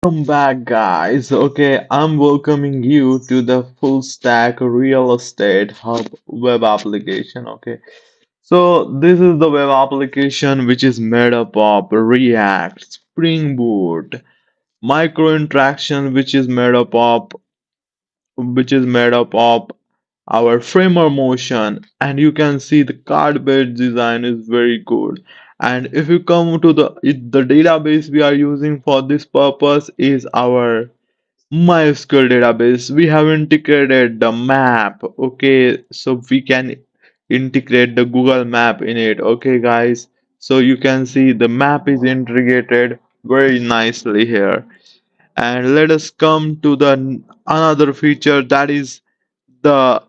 Welcome back, guys. Okay, I'm welcoming you to the full stack real estate hub web application. Okay, so this is the web application which is made up of React, Spring Boot, micro interaction, which is made up of our framer motion, and you can see the card based design is very good. And if you come to the database we are using for this purpose is our MySQL database. We have integrated the map. Okay, so we can integrate the Google map in it. Okay, guys, so you can see the map is integrated very nicely here. And let us come to the another feature, that is the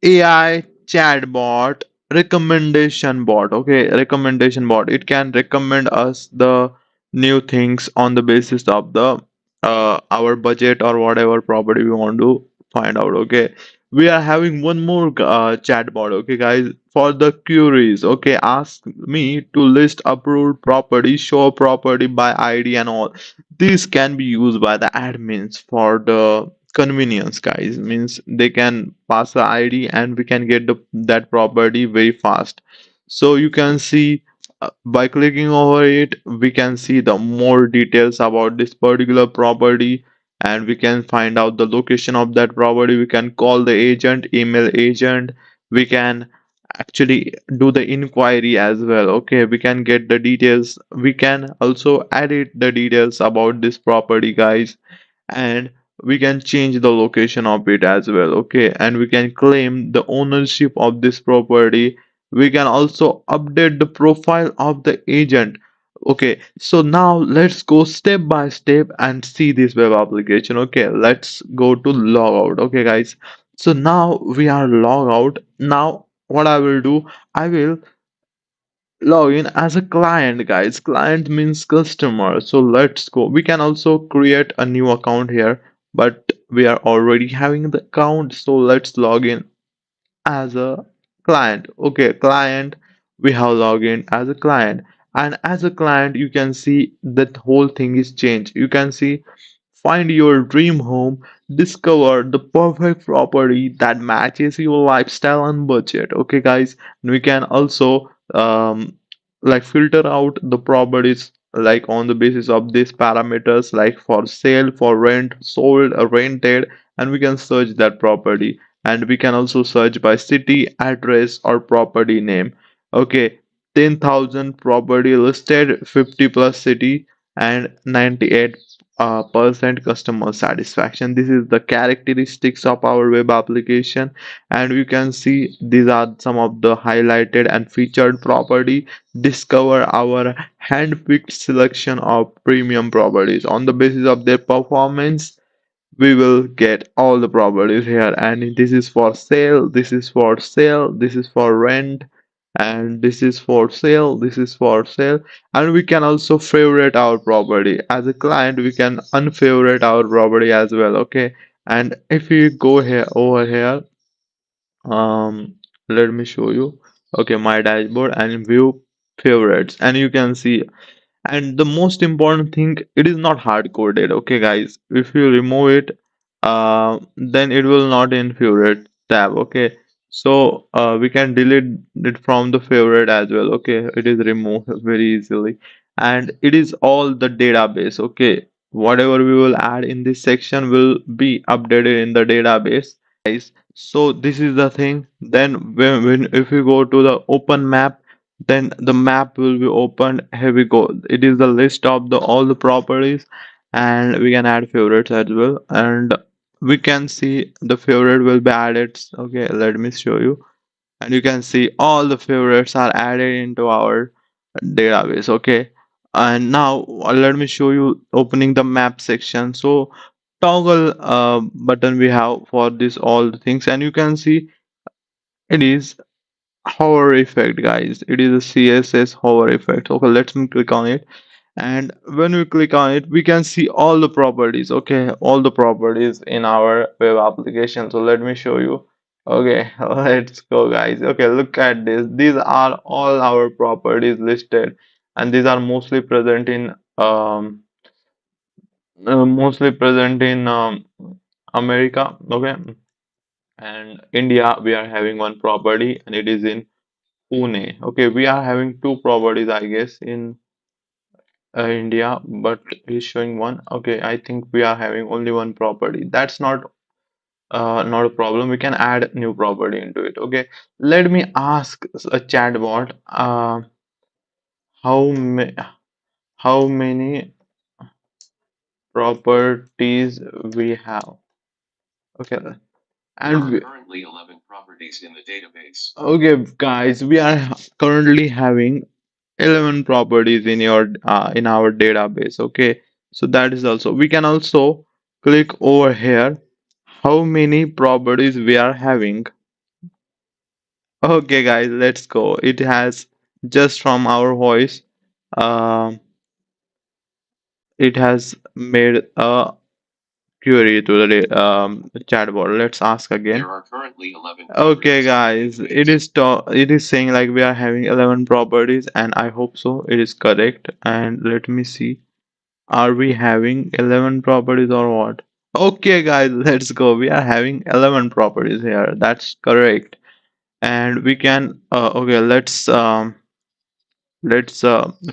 AI chatbot recommendation bot. Okay, recommendation bot. It can recommend us the new things on the basis of the our budget or whatever property we want to find out. Okay, we are having one more chatbot. Okay, guys, for the queries. Okay, ask me to list approved property, show property by ID and all. These can be used by the admins for the convenience, guys. Means they can pass the ID and we can get that property very fast. So you can see by clicking over it we can see the more details about this particular property, and we can find out the location of that property. We can call the agent, email agent. We can actually do the inquiry as well. Okay, we can get the details. We can also edit the details about this property, guys, and we can change the location of it as well. Okay, and we can claim the ownership of this property. We can also update the profile of the agent. Okay, so now let's go step by step and see this web application. Okay, let's go to logout. Okay, guys, so now we are log out. Now what I will do, I will log in as a client, guys. Client means customer. So let's go. We can also create a new account here, but we are already having the account, so let's log in as a client. Okay, client, we have logged in as a client, and as a client you can see that whole thing is changed. You can see find your dream home, discover the perfect property that matches your lifestyle and budget. Okay, guys, and we can also like filter out the properties like on the basis of these parameters, like for sale, for rent, sold, or rented, and we can search that property. And we can also search by city, address, or property name. Okay, 10,000 property listed, 50 plus city, and 98 percent customer satisfaction. This is the characteristics of our web application, and you can see these are some of the highlighted and featured property. Discover our hand-picked selection of premium properties on the basis of their performance. We will get all the properties here, and this is for sale, this is for sale, this is for rent, and this is for sale, this is for sale. And we can also favorite our property. As a client we can unfavorite our property as well. Okay, and if you go here over here, um let me show you. Okay, my dashboard and view favorites, and you can see. And the most important thing, it is not hard coded. Okay, guys, if you remove it, then it will not in favorite tab. Okay, so we can delete it from the favorite as well. Okay, it is removed very easily, and it is all the database. Okay, whatever we will add in this section will be updated in the database, guys. So this is the thing. Then when if you go to the open map, then the map will be opened. Here we go. It is the list of the all the properties, and we can add favorites as well, and we can see the favorite will be added. Okay, let me show you, and you can see all the favorites are added into our database. Okay, and now let me show you opening the map section. So toggle button we have for this all the things, and you can see it is hover effect, guys. It is a CSS hover effect. Okay, let's click on it, and when we click on it we can see all the properties. Okay, all the properties in our web application. So let me show you. Okay, let's go, guys. Okay, look at this. These are all our properties listed, and these are mostly present in mostly present in America, okay, and India. We are having one property, and it is in Pune. Okay, we are having two properties, I guess, in India, but he's showing one. Okay, I think we are having only one property. That's not a problem. We can add new property into it. Okay, let me ask a chatbot. How ma how many properties we have? Okay, and currently 11 properties in the database. Okay, guys, we are currently having 11 properties in our database. Okay, so that is also we can also click over here how many properties we are having. Okay, guys, let's go. It has just from our voice, um, it has made a query to the chatbot. Let's ask again. There are currently 11 okay, guys, it is saying like we are having 11 properties, and I hope so. It is correct. And let me see. Are we having 11 properties or what? Okay, guys, let's go. We are having 11 properties here. That's correct. And we can okay, let's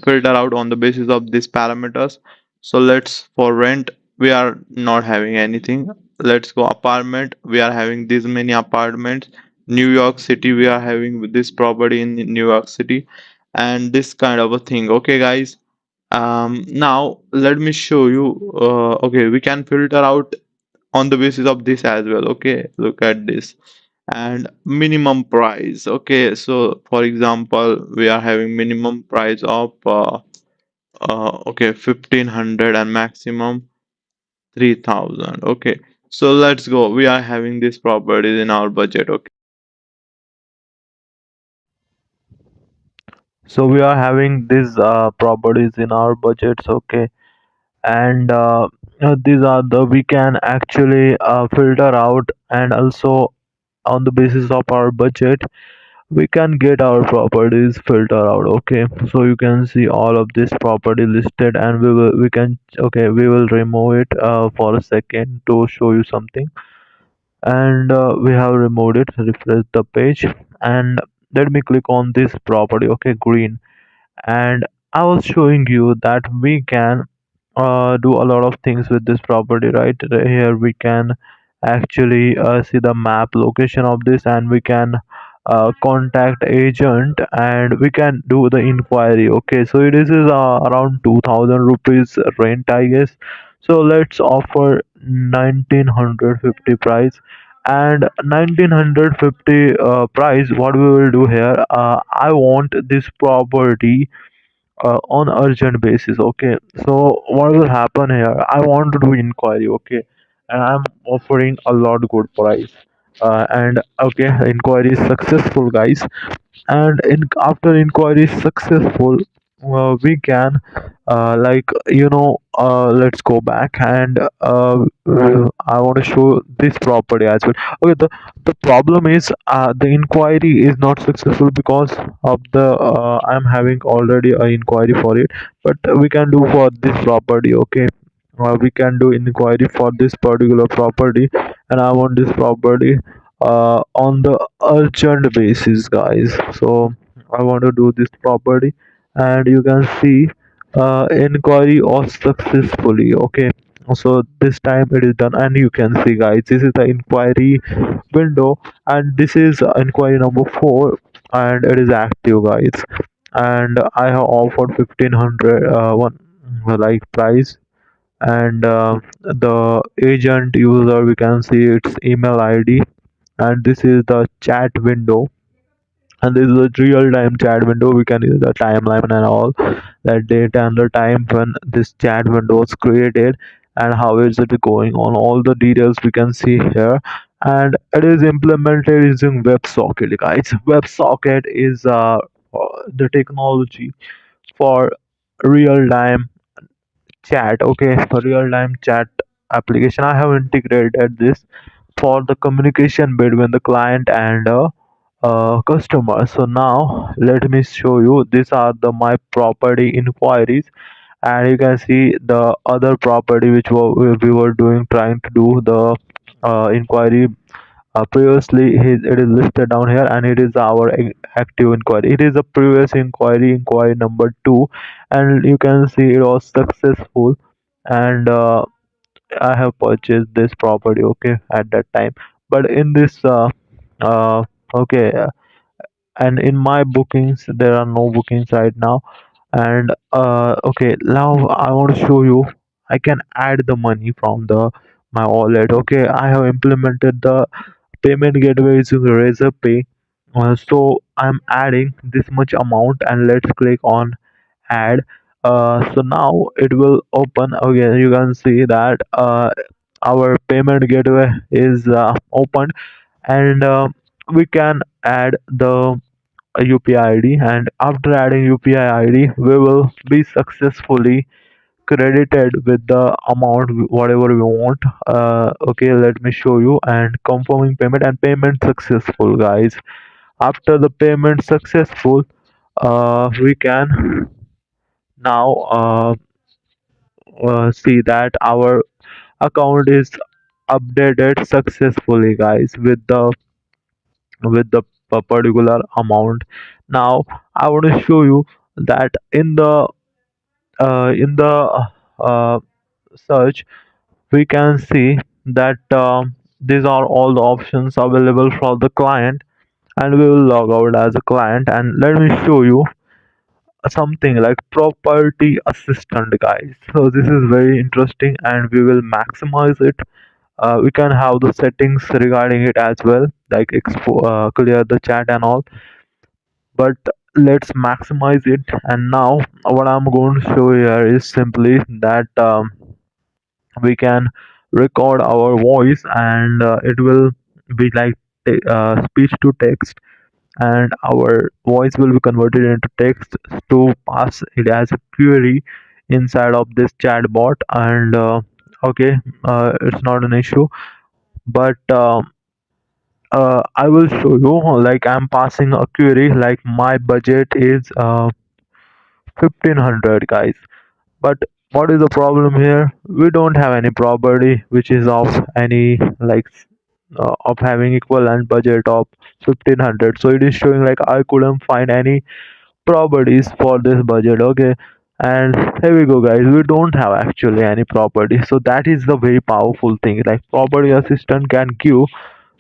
filter out on the basis of these parameters. So let's for rent we are not having anything. Let's go apartment. We are having this many apartments. New York City, we are having this property in New York City, and this kind of a thing. Okay, guys. Now let me show you. Okay, we can filter out on the basis of this as well. Okay, look at this. And minimum price. Okay, so for example we are having minimum price of okay 1500 and maximum 3000. Okay, so let's go. We are having this properties in our budget. Okay, so we are having these properties in our budgets. Okay, and these are the we can actually filter out, and also on the basis of our budget we can get our properties filter out. Okay, so you can see all of this property listed, and we can okay, we will remove it for a second to show you something. And we have removed it. Refresh the page, and let me click on this property. Okay, green. And I was showing you that we can do a lot of things with this property. Right here we can actually see the map location of this, and we can contact agent, and we can do the inquiry. Okay, so it is around 2000 rupees rent, I guess. So let's offer 1950 price. And 1950 price, what we will do here, I want this property on urgent basis. Okay, so what will happen here, I want to do inquiry. Okay, and I'm offering a lot good price. And okay, inquiry is successful, guys. And after inquiry is successful, we can let's go back, and I want to show this property as well. Okay, the problem is the inquiry is not successful because of the I'm having already a inquiry for it, but we can do for this property. Okay, we can do inquiry for this particular property, and I want this property on the urgent basis, guys. So I want to do this property, and you can see inquiry was successfully. Okay, so this time it is done, and you can see, guys, this is the inquiry window, and this is inquiry number 4, and it is active, guys. And I have offered 1500 one like price. And the agent user, we can see its email ID, and this is the chat window, and this is a real-time chat window. We can use the timeline and all that date and the time when this chat window was created, and how is it going on, all the details we can see here. And it is implemented using WebSocket, guys. WebSocket is the technology for real-time chat. Okay, for real-time chat application, I have integrated this for the communication between the client and customer. So now let me show you, these are the my property inquiries, and you can see the other property which we were doing, trying to do the inquiry previously. It is listed down here, and it is our active inquiry. It is a previous inquiry number 2, and you can see it was successful. And I have purchased this property, okay, at that time. But in this uh okay and in my bookings there are no bookings right now. And okay, now I want to show you I can add the money from the my wallet. Okay, I have implemented the payment gateway using Razorpay. So I'm adding this much amount, and let's click on add. So now it will open. Okay, you can see that our payment gateway is opened, and we can add the UPI ID, and after adding UPI ID we will be successfully credited with the amount whatever we want. Okay, let me show you, and confirming payment, and payment successful, guys. After the payment successful, we can now see that our account is updated successfully, guys, with the particular amount. Now I want to show you that in the uh, search we can see that these are all the options available for the client, and we will log out as a client, and let me show you something like property assistant, guys. So this is very interesting, and we will maximize it. We can have the settings regarding it as well, like clear the chat and all, but let's maximize it. And now what I'm going to show here is simply that we can record our voice, and it will be like speech to text, and our voice will be converted into text to pass it as a query inside of this chatbot. And okay, it's not an issue, but I will show you, like I'm passing a query like my budget is 1500, guys. But what is the problem here? We don't have any property which is of any like of having equivalent budget of 1500, so it is showing like I couldn't find any properties for this budget. Okay, and here we go, guys, we don't have actually any property. So that is the very powerful thing, like property assistant can give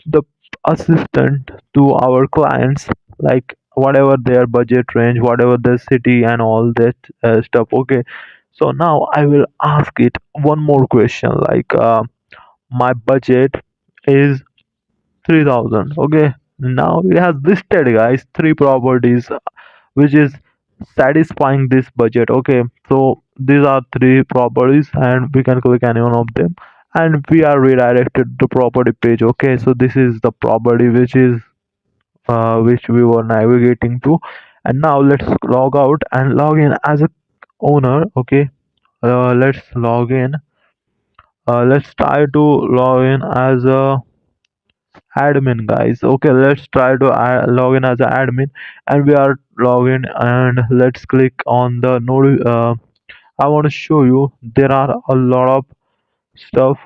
the assistant to our clients, like whatever their budget range, whatever the city and all that stuff. Okay, so now I will ask it one more question, like my budget is 3000. Okay, now it has listed, guys, three properties which is satisfying this budget. Okay, so these are three properties, and we can click any one of them, and we are redirected to property page. Okay, so this is the property which we were navigating to. And now let's log out and log in as a owner. Okay, let's log in. Let's try to log in as a admin, guys. Okay, let's try to log in as an admin, and we are logged in, and let's click on the node. I want to show you there are a lot of stuff.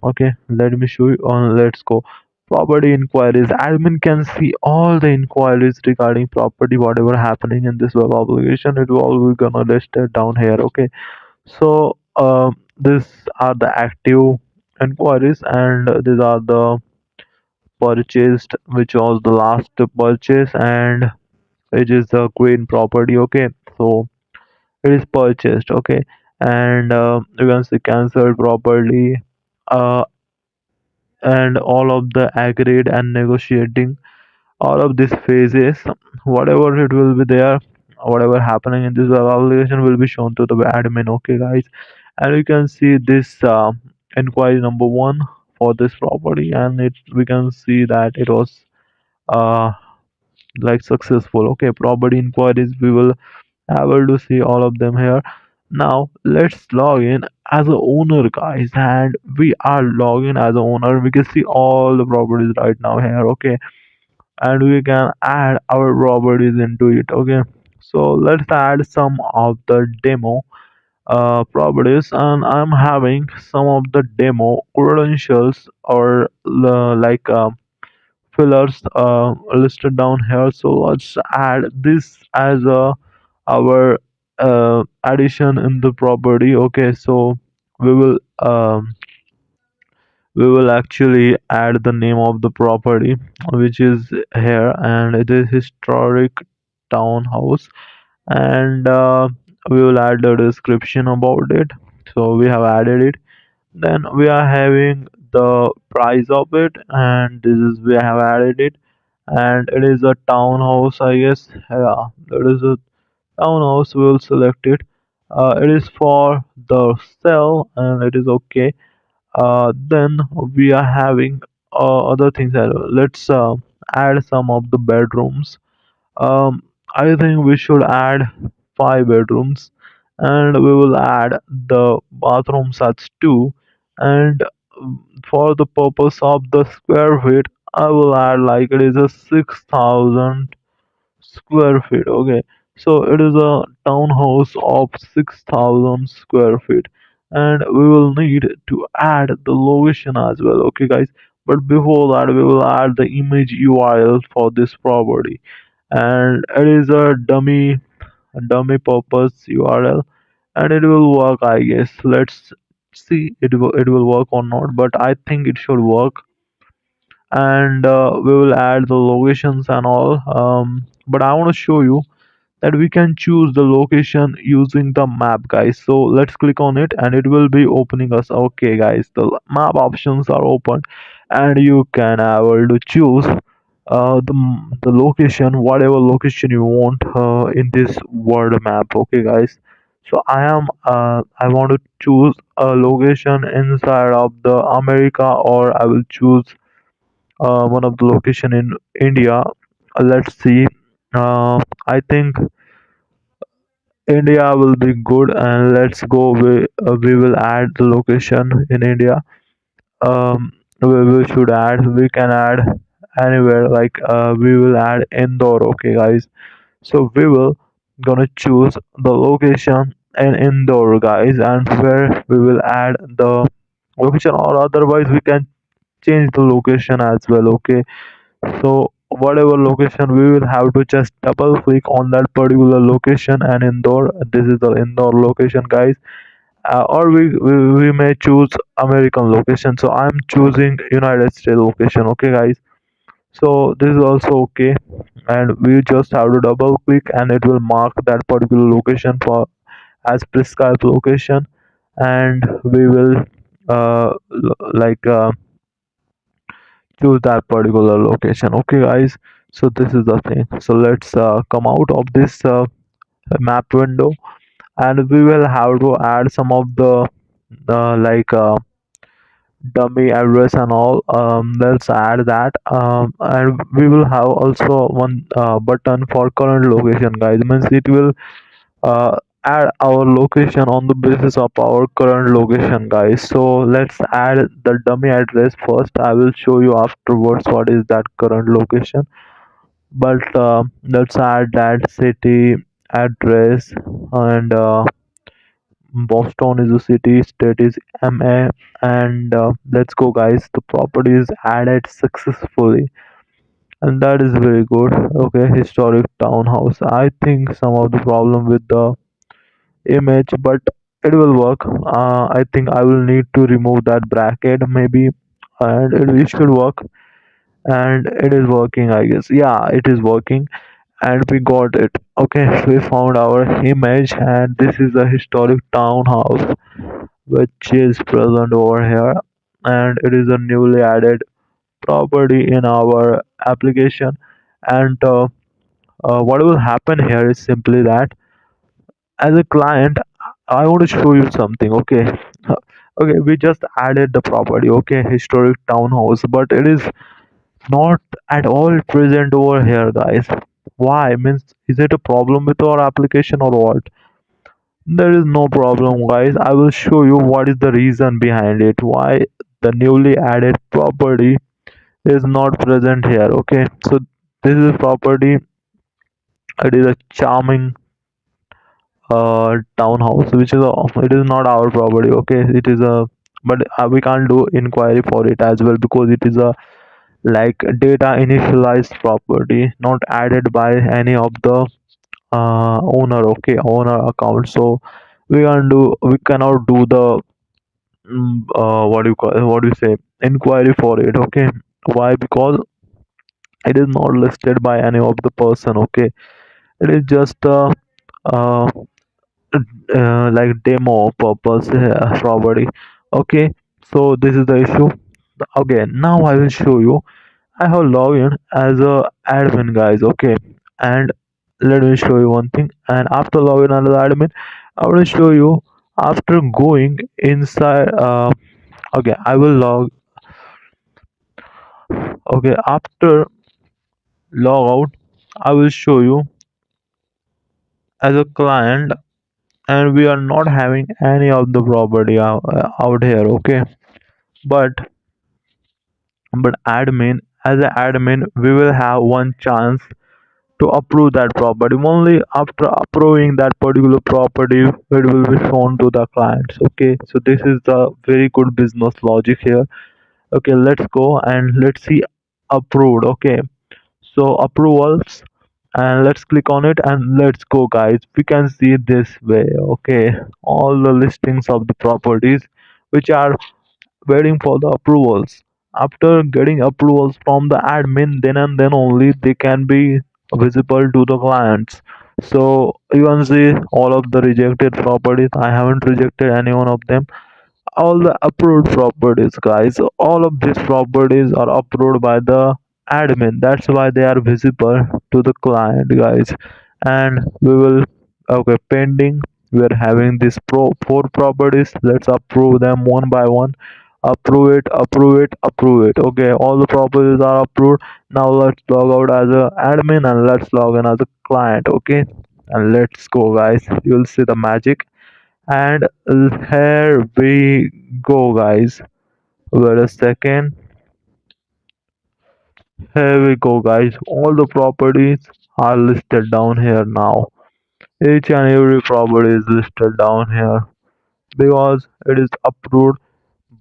Okay, let me show you on. Let's go property inquiries. Admin can see all the inquiries regarding property, whatever happening in this web application, it will all be gonna listed down here. Okay, so these are the active inquiries, and these are the purchased, which was the last purchase, and which is the green property. Okay, so it is purchased. Okay, and you can see cancelled properly, uh, and all of the agreed and negotiating, all of these phases, whatever it will be there, whatever happening in this web application will be shown to the admin. Okay, guys, and you can see this inquiry number one for this property, and it we can see that it was uh like successful. Okay, property inquiries, we will able to see all of them here. Now let's log in as a owner, guys, and we are logging as a owner. We can see all the properties right now here. Okay, and we can add our properties into it. Okay, so let's add some of the demo. properties, and I'm having some of the demo credentials or fillers listed down here. So let's add this as our addition in the property. Okay, so we will actually add the name of the property, which is here, and it is historic townhouse, and we will add the description about it. So we have added it. Then we are having the price of it, and this is we have added it, and it is a townhouse, I guess. Yeah, that is a townhouse. We will select it. It is for the sell, and it is okay. Then we are having other things. Let's add some of the bedrooms. um, I think we should add 5 bedrooms, and we will add the bathrooms as two. And for the purpose of the square feet, I will add like it is a 6,000 square feet. Okay, so it is a townhouse of 6,000 square feet, and we will need to add the location as well. Okay, guys. But before that, we will add the image URL for this property, and it is a dummy purpose URL, and it will work, I guess. Let's see it will work or not, but I think it should work. And we will add the locations and all. But I want to show you that we can choose the location using the map, guys. So let's click on it, and it will be opening us. Okay, guys, the map options are open, and you can able to choose the location, whatever location you want in this world map. Okay, guys. So I want to choose a location inside of the America, or I will choose one of the location in India. Let's see. I think India will be good, and let's go. We will add the location in India. We should add. We can add anywhere. Like we will add Indore. Okay, guys. So we will gonna choose the location in Indore, guys, and where we will add the location, or otherwise we can change the location as well. Okay, so whatever location, we will have to just double click on that particular location, and Indore, this is the Indore location, guys. Or we may choose American location. So I'm choosing United States location. Okay, guys. So this is also okay, and we just have to double click, and it will mark that particular location for as prescribed location. And we will like choose that particular location. Okay, guys. So this is the thing. So let's come out of this map window, and we will have to add some of the like dummy address and all. Let's add that. And we will have also one button for current location, guys. Means it will uh, add our location on the basis of our current location, guys. So let's add the dummy address first. I will show you afterwards what is that current location. But let's add that city address, and Boston is the city, state is MA, and let's go, guys. The property is added successfully, and that is very good. Okay, historic townhouse. I think some of the problem with the image, but it will work. I think I will need to remove that bracket maybe, and it should work. And it is working, I guess. Yeah, it is working, and we got it. Okay, we found our image, and this is a historic townhouse which is present over here, and it is a newly added property in our application. And what will happen here is simply that, as a client, I want to show you something. Okay, okay, we just added the property. Okay, historic townhouse, but it is not at all present over here, guys. Why? Means, is it a problem with our application or what? There is no problem, guys. I will show you what is the reason behind it. Why the newly added property is not present here. Okay, so this is property. It is a charming townhouse, which is it is not our property. Okay, it is a, but we can't do inquiry for it as well because it is a like data initialized property, not added by any of the owner. Okay, owner account. So we cannot do the what do you call, what do you say, inquiry for it. Okay, why? Because it is not listed by any of the person. Okay, it is just a uh, like demo purpose property. Okay, so this is the issue. Okay, now I will show you. I have logged in as a admin, guys. Okay, and let me show you one thing. And after logging as an admin, I will show you after going inside. Okay, I will log. Okay, after log out, I will show you as a client, and we are not having any of the property out here. Okay, but admin, as an admin, we will have one chance to approve that property. Only after approving that particular property it will be shown to the clients. Okay, so this is the very good business logic here. Okay, let's go and let's see approved. Okay, so approvals, and let's click on it and let's go, guys. We can see this way. Okay, all the listings of the properties which are waiting for the approvals. After getting approvals from the admin, then and then only they can be visible to the clients. So you can see all of the rejected properties. I haven't rejected any one of them. All the approved properties, guys, all of these properties are approved by the admin. That's why they are visible to the client, guys. And we will, okay, pending, we're having these four properties. Let's approve them one by one. Approve it, approve it, approve it. Okay, all the properties are approved. Now let's log out as a admin and let's log in as a client. Okay, and let's go, guys. You'll see the magic. And here we go, guys. Wait a second. Here we go, guys. All the properties are listed down here now. Each and every property is listed down here because it is approved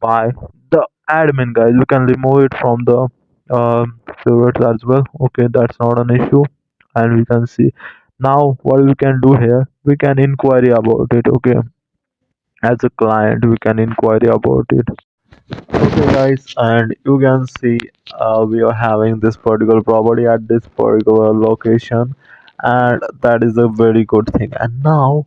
by the admin, guys. We can remove it from the favorites as well. Okay, that's not an issue. And we can see now what we can do here. We can inquiry about it. Okay, as a client, we can inquiry about it. Okay, guys, and you can see we are having this particular property at this particular location, and that is a very good thing. And now,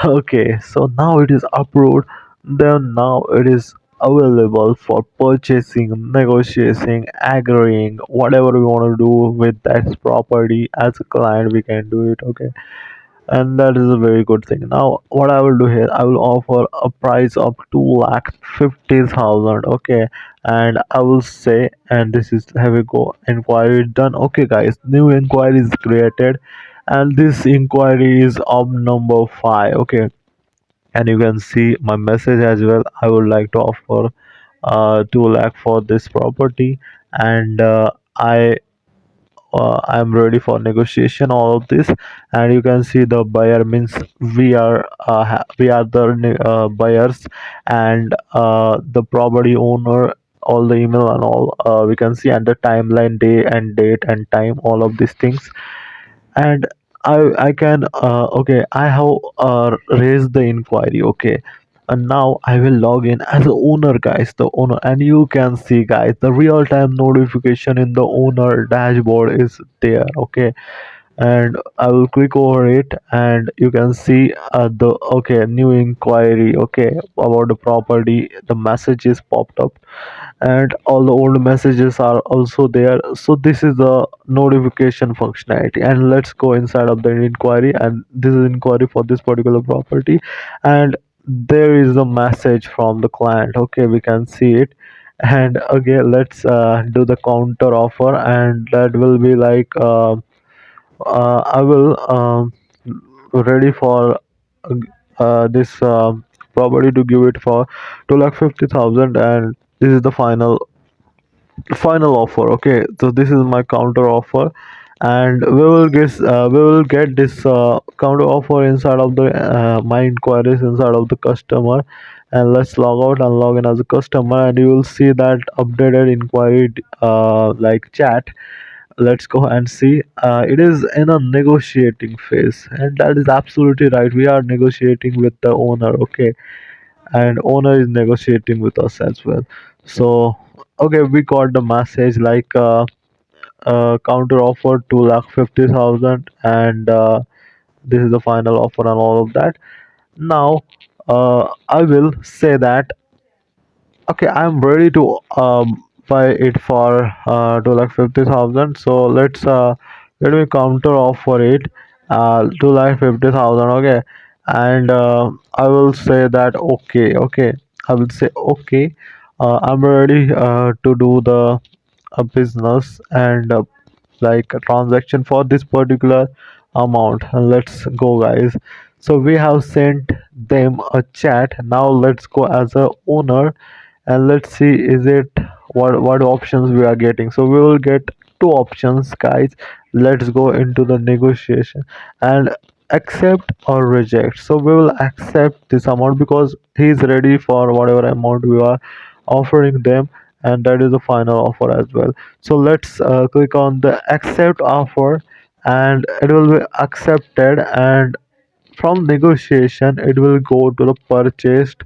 okay, so now it is approved. Then now it is available for purchasing, negotiating, agreeing, whatever we want to do with that property as a client, we can do it. Okay, and that is a very good thing. Now what I will do here, I will offer a price of 2,50,000. Okay, and I will say, and this is, here we go, inquiry done. Okay, guys, new inquiry is created, and this inquiry is of number 5. Okay, and you can see my message as well. I would like to offer 2 lakh for this property, and I'm ready for negotiation, all of this. And you can see the buyer means we are the buyers, and the property owner, all the email and all, we can see, and the timeline, day and date and time, all of these things. And I can okay, I have raised the inquiry. Okay, and now I will log in as a owner, guys, the owner. And you can see, guys, the real-time notification in the owner dashboard is there. Okay, and I will click over it, and you can see the, okay, new inquiry, okay, about the property. The message is popped up, and all the old messages are also there. So this is the notification functionality. And let's go inside of the inquiry, and this is inquiry for this particular property, and there is a message from the client. Okay, we can see it. And okay, let's do the counter offer, and that will be like I will ready for this property to give it for 2,50,000, and this is the final offer. Okay, so this is my counter offer, and we will get this counter offer inside of the my inquiries inside of the customer. And let's log out and log in as a customer, and you will see that updated inquiry like chat. Let's go and see. It is in a negotiating phase, and that is absolutely right. We are negotiating with the owner, okay, and owner is negotiating with us as well. So okay, we got the message like counter offer 2,50,000, and this is the final offer and all of that. Now I will say that okay, I'm ready to buy it for 2,50,000. So let me counter offer it 2,50,000. Okay, and I will say that okay, okay. I will say okay. I'm ready to do the business and like a transaction for this particular amount. And let's go, guys. So we have sent them a chat. Now let's go as a owner, and let's see is it what options we are getting. So we will get two options, guys. Let's go into the negotiation and accept or reject. So we will accept this amount because he is ready for whatever amount we are offering them, and that is the final offer as well. So let's click on the accept offer, and it will be accepted. And from negotiation it will go to the purchased.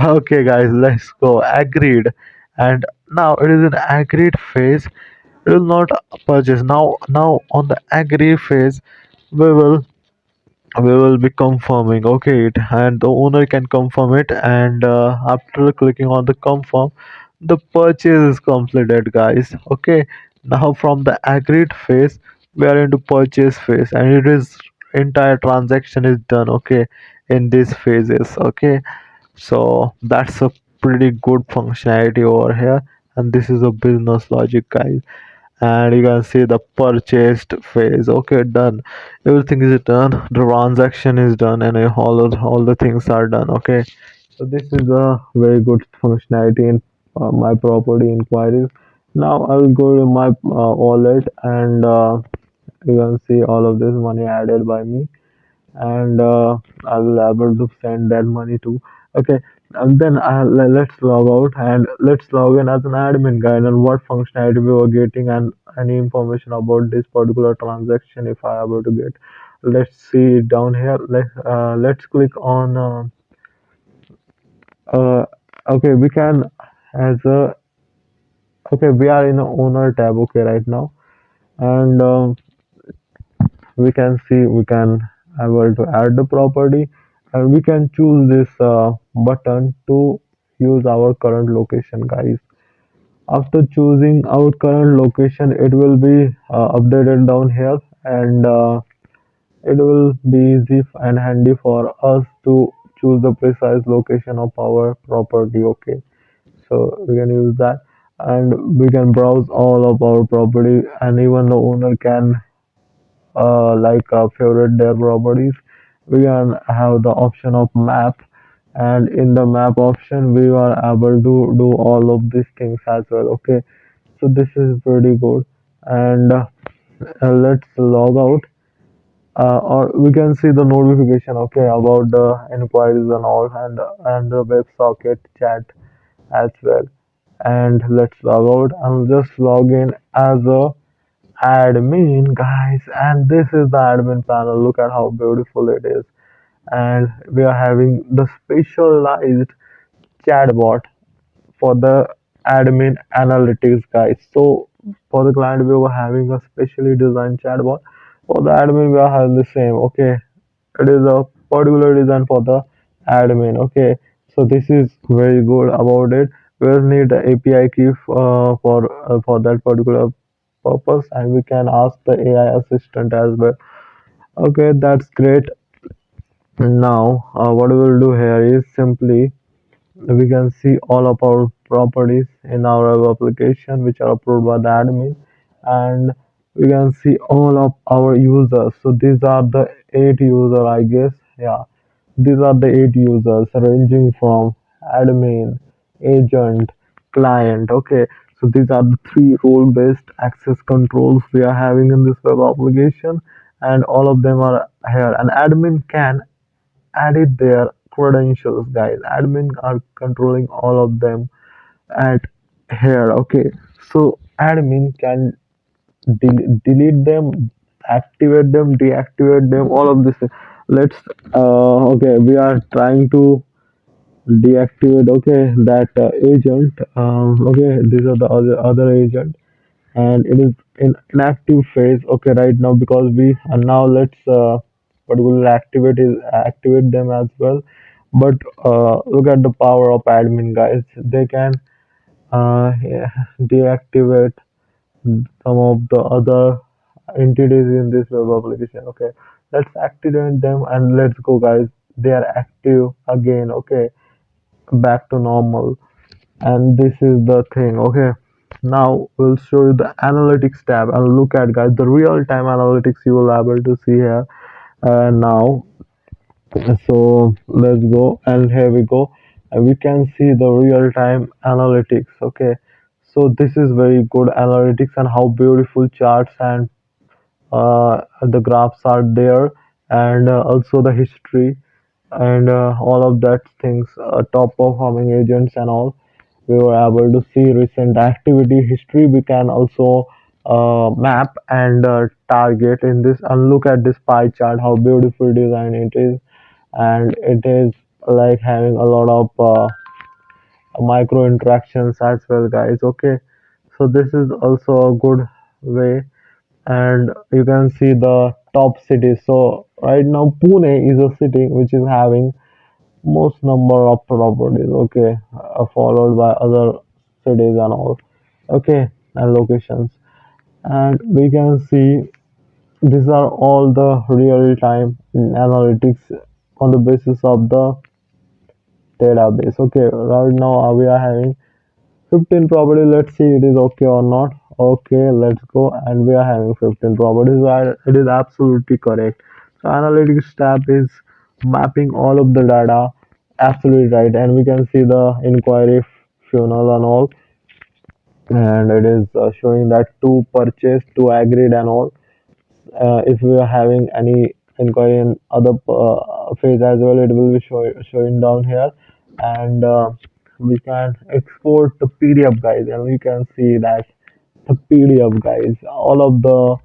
Okay, guys, let's go. Agreed. And now it is an agreed phase. We will not purchase. Now on the agree phase, we will we will be confirming, okay, it, and the owner can confirm it. And after clicking on the confirm, the purchase is completed, guys. Okay, now from the agreed phase, we are into purchase phase, and it is entire transaction is done, okay, in these phases. Okay, so that's a pretty good functionality over here. And this is a business logic, guys. And you can see the purchased phase. Okay, done. Everything is done. The transaction is done, and all the things are done. Okay, so this is a very good functionality in my property inquiries. Now I will go to my wallet, and you can see all of this money added by me, and I will able to send that money to. Okay, and then let's log out and let's log in as an admin guide and what functionality we were getting and any information about this particular transaction if I able to get. Let's see it down here. Let's click on okay, we can as a okay, we are in a owner tab, okay, right now. And we can see we can able to add the property, and we can choose this button to use our current location, guys. After choosing our current location, it will be updated down here, and it will be easy and handy for us to choose the precise location of our property. Okay, so we can use that, and we can browse all of our property, and even the owner can favorite their properties. We can have the option of map, and in the map option we are able to do all of these things as well. Okay, so this is pretty good. And let's log out, or we can see the notification, okay, about the inquiries and all, and the WebSocket chat as well. And let's log out and just log in as a admin, guys. And this is the admin panel. Look at how beautiful it is. And we are having the specialized chatbot for the admin analytics, guys. So for the client we were having a specially designed chatbot. For the admin we are having the same. Okay, it is a particular design for the admin. Okay, so this is very good about it. We'll need the API key for that particular purpose, and we can ask the AI assistant as well. Okay, that's great. Now what we will do here is simply we can see all of our properties in our web application which are approved by the admin, and we can see all of our users. So these are the 8 user, I guess. Yeah, these are the 8 users ranging from admin, agent, client. Okay, So these are the three role-based access controls we are having in this web application, and all of them are here. An admin can edit their credentials, guys. Admin are controlling all of them at here. Okay, so admin can delete them, activate them, deactivate them, all of this. Let's okay, we are trying to deactivate, okay, that agent. Okay, these are the other agent, and it is in inactive phase, okay, right now, because we and now let's particularly activate them as well. But look at the power of admin, guys. They can yeah, deactivate some of the other entities in this web application. Okay, let's activate them and let's go, guys. They are active again. Okay, back to normal. And this is the thing. Okay, now we'll show you the analytics tab and look at, guys, the real-time analytics you will be able to see here now. So let's go, and here we go, and we can see the real-time analytics. Okay, so this is very good analytics, and how beautiful charts and the graphs are there, and also the history, and all of that things, top performing agents and all. We were able to see recent activity history. We can also map and target in this, and look at this pie chart, how beautiful design it is. And it is like having a lot of micro interactions as well, guys. Okay, so this is also a good way. And you can see the top cities. So right now Pune is a city which is having most number of properties, okay, followed by other cities and all, okay, and locations. And we can see these are all the real time analytics on the basis of the database. Okay, right now we are having 15 properties. Let's see it is okay or not. Okay, let's go, and we are having 15 properties. It is absolutely correct. So analytics tab is mapping all of the data absolutely right, and we can see the inquiry funnel and all, and it is showing that to purchase, to agreed and all. If we are having any inquiry in other phase as well, it will be showing down here. And we can export the PDF, guys, and we can see that the PDF, guys, all of the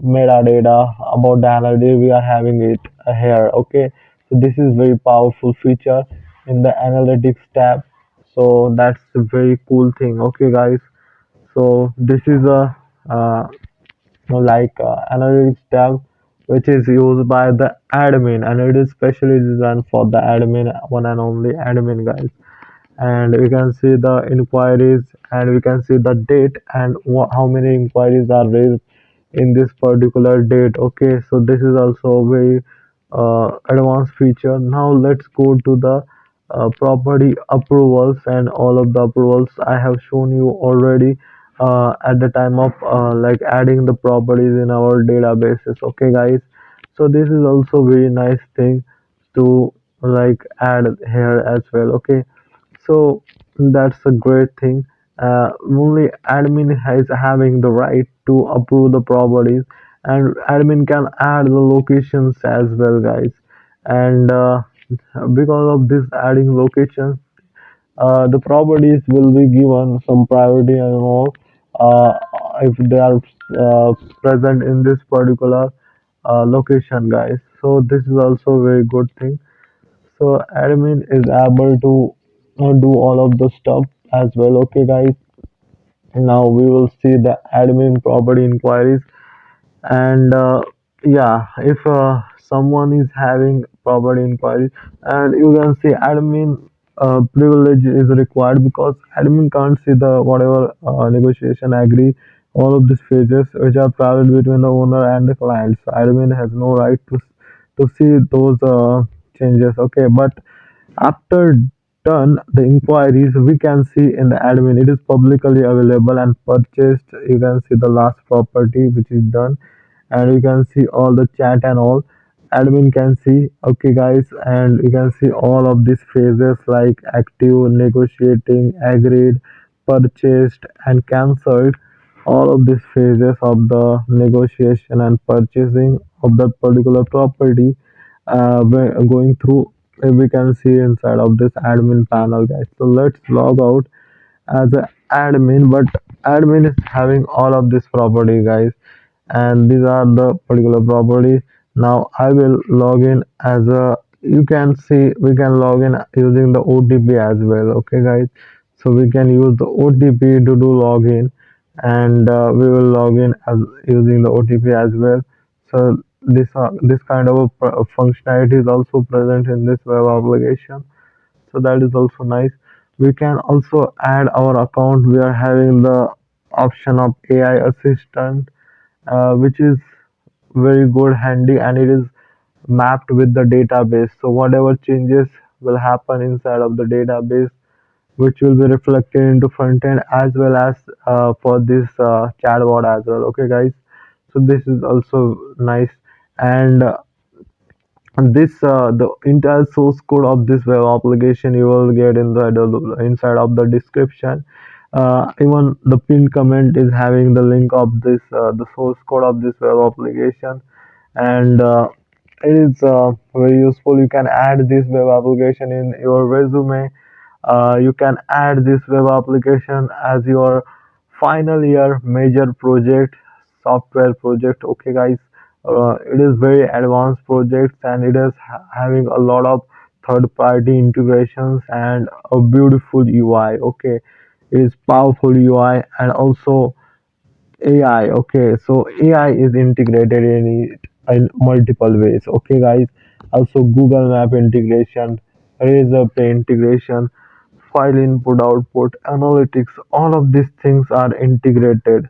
metadata about the analytics, we are having it here. Okay, so this is very powerful feature in the analytics tab. So that's a very cool thing. Okay, guys, so this is a analytics tab which is used by the admin, and it is specially designed for the admin, one and only admin, guys. And we can see the inquiries, and we can see the date, and how many inquiries are raised in this particular date. Okay, so this is also a very advanced feature. Now let's go to the property approvals, and all of the approvals I have shown you already at the time of like adding the properties in our databases. Okay, guys, so this is also very nice thing to like add here as well. Okay, so that's a great thing. Only admin is having the right to approve the properties, and admin can add the locations as well, guys. And because of this adding locations, the properties will be given some priority and all, uh, if they are present in this particular location, guys. So this is also a very good thing. So admin is able to do all of the stuff as well. Okay, guys, now we will see the admin property inquiries. And yeah, if someone is having property inquiries, and you can see admin privilege is required, because admin can't see the whatever negotiation agree, all of these phases which are private between the owner and the client. So admin has no right to see those changes. Okay, but after done the inquiries, we can see in the admin it is publicly available and purchased. You can see the last property which is done, and you can see all the chat and all. Admin can see. Okay, guys, and you can see all of these phases like active, negotiating, agreed, purchased and cancelled. All of these phases of the negotiation and purchasing of that particular property, we're going through, we can see inside of this admin panel, guys. So let's log out as an admin, but admin is having all of this property, guys, and these are the particular properties. Now I will log in as a, you can see we can log in using the OTP as well. Okay, guys, so we can use the OTP to do login, and we will log in as using the OTP as well. So this kind of a functionality is also present in this web application, so that is also nice. We can also add our account. We are having the option of AI assistant, which is very good handy, and it is mapped with the database, so whatever changes will happen inside of the database, which will be reflected into front end as well as for this chatbot as well. Okay, guys, so this is also nice. And this the entire source code of this web application you will get in the inside of the description. Even the pinned comment is having the link of this the source code of this web application, and it is very useful. You can add this web application in your resume. You can add this web application as your final year major project, software project. Okay, guys, it is very advanced project, and it is having a lot of third party integrations and a beautiful UI. Okay, it is powerful UI and also AI. Okay, so AI is integrated in it in multiple ways. Okay, guys, also Google Map integration, Razorpay integration, file input output analytics, all of these things are integrated